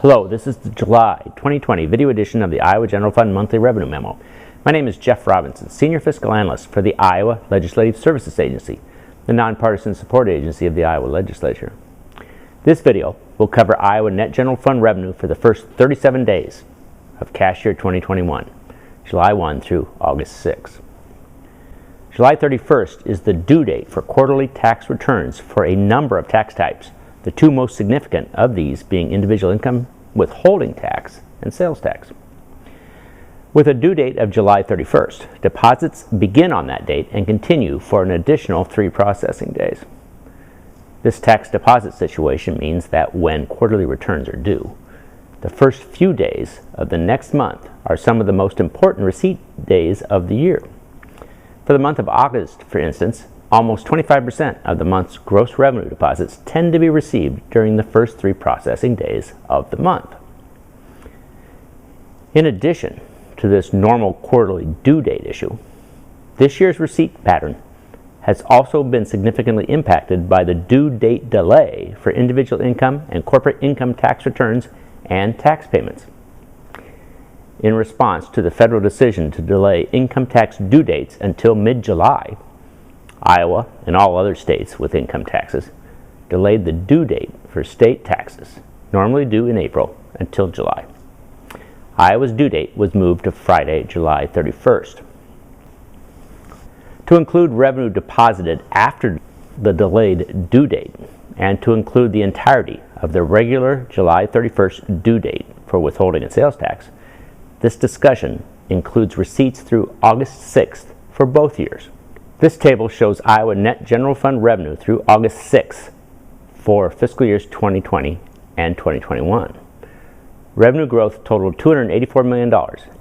Hello, this is the July 2020 video edition of the Iowa General Fund Monthly Revenue Memo. My name is Jeff Robinson, Senior Fiscal Analyst for the Iowa Legislative Services Agency, the nonpartisan support agency of the Iowa Legislature. This video will cover Iowa Net General Fund revenue for the first 37 days of cash year 2021, July 1 through August 6. July 31st is the due date for quarterly tax returns for a number of tax types, the two most significant of these being individual income withholding tax and sales tax. With a due date of July 31st, deposits begin on that date and continue for an additional 3 processing days. This tax deposit situation means that when quarterly returns are due, the first few days of the next month are some of the most important receipt days of the year. For the month of August, for instance, almost 25% of the month's gross revenue deposits tend to be received during the first 3 processing days of the month. In addition to this normal quarterly due date issue, this year's receipt pattern has also been significantly impacted by the due date delay for individual income and corporate income tax returns and tax payments. In response to the federal decision to delay income tax due dates until mid-July, Iowa and all other states with income taxes delayed the due date for state taxes, normally due in April, until July. Iowa's due date was moved to Friday, July 31st. To include revenue deposited after the delayed due date, and to include the entirety of the regular July 31st due date for withholding and sales tax, this discussion includes receipts through August 6th for both years. This table shows Iowa Net General Fund revenue through August 6th for fiscal years 2020 and 2021. Revenue growth totaled $284 million,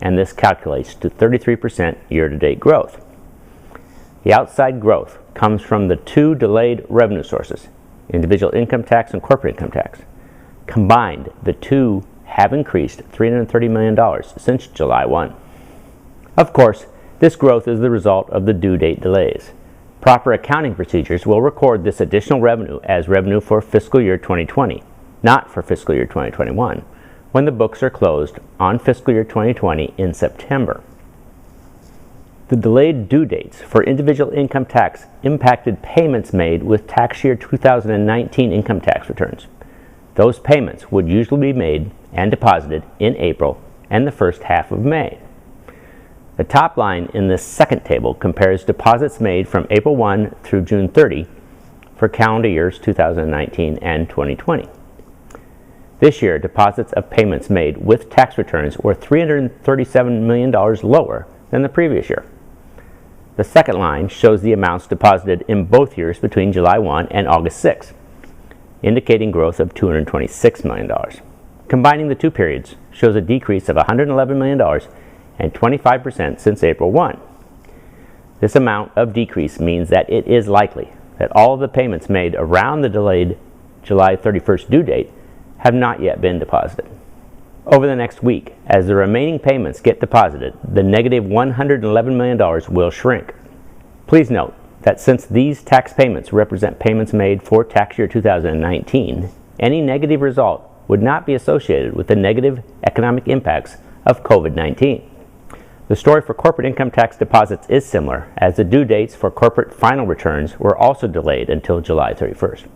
and this calculates to 33% year-to-date growth. The outside growth comes from the 2 delayed revenue sources, individual income tax and corporate income tax. Combined, the 2 have increased $330 million since July 1. Of course, this growth is the result of the due date delays. Proper accounting procedures will record this additional revenue as revenue for fiscal year 2020, not for fiscal year 2021, when the books are closed on fiscal year 2020 in September. The delayed due dates for individual income tax impacted payments made with tax year 2019 income tax returns. Those payments would usually be made and deposited in April and the first half of May. The top line in this second table compares deposits made from April 1 through June 30 for calendar years 2019 and 2020. This year, deposits of payments made with tax returns were $337 million lower than the previous year. The second line shows the amounts deposited in both years between July 1 and August 6, indicating growth of $226 million. Combining the 2 periods shows a decrease of $111 million and 25% since April 1. This amount of decrease means that it is likely that all of the payments made around the delayed July 31st due date have not yet been deposited. Over the next week, as the remaining payments get deposited, the negative $111 million will shrink. Please note that since these tax payments represent payments made for tax year 2019, any negative result would not be associated with the negative economic impacts of COVID-19. The story for corporate income tax deposits is similar, as the due dates for corporate final returns were also delayed until July 31st.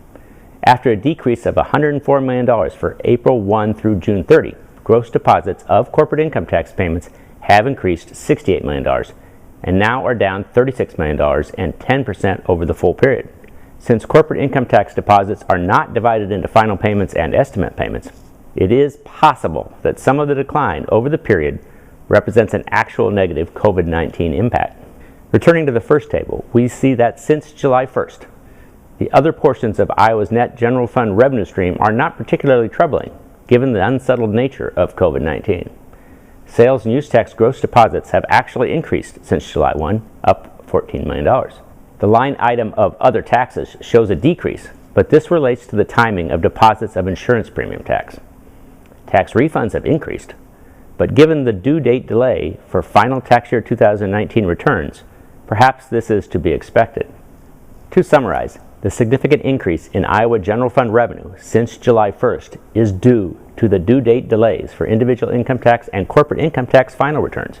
After a decrease of $104 million for April 1 through June 30, gross deposits of corporate income tax payments have increased $68 million and now are down $36 million and 10% over the full period. Since corporate income tax deposits are not divided into final payments and estimate payments, it is possible that some of the decline over the period represents an actual negative COVID-19 impact. Returning to the first table, we see that since July 1st, the other portions of Iowa's net general fund revenue stream are not particularly troubling, given the unsettled nature of COVID-19. Sales and use tax gross deposits have actually increased since July 1, up $14 million. The line item of other taxes shows a decrease, but this relates to the timing of deposits of insurance premium tax. Tax refunds have increased, but given the due date delay for final tax year 2019 returns, perhaps this is to be expected. To summarize, The significant increase in Iowa general fund revenue since July 1st is due to the due date delays for individual income tax and corporate income tax final returns,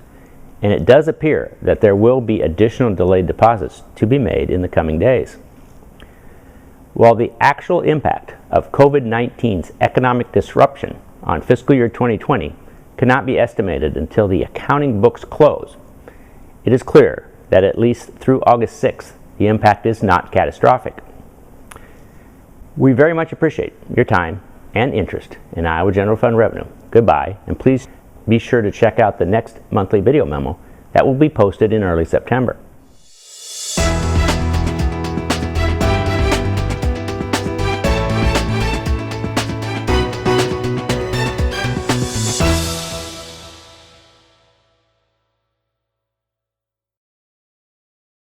and it does appear that there will be additional delayed deposits to be made in the coming days. While the actual impact of COVID-19's economic disruption on fiscal year 2020 cannot be estimated until the accounting books close, it is clear that at least through August 6th, the impact is not catastrophic. We very much appreciate your time and interest in Iowa General Fund revenue. Goodbye, and please be sure to check out the next monthly video memo that will be posted in early September.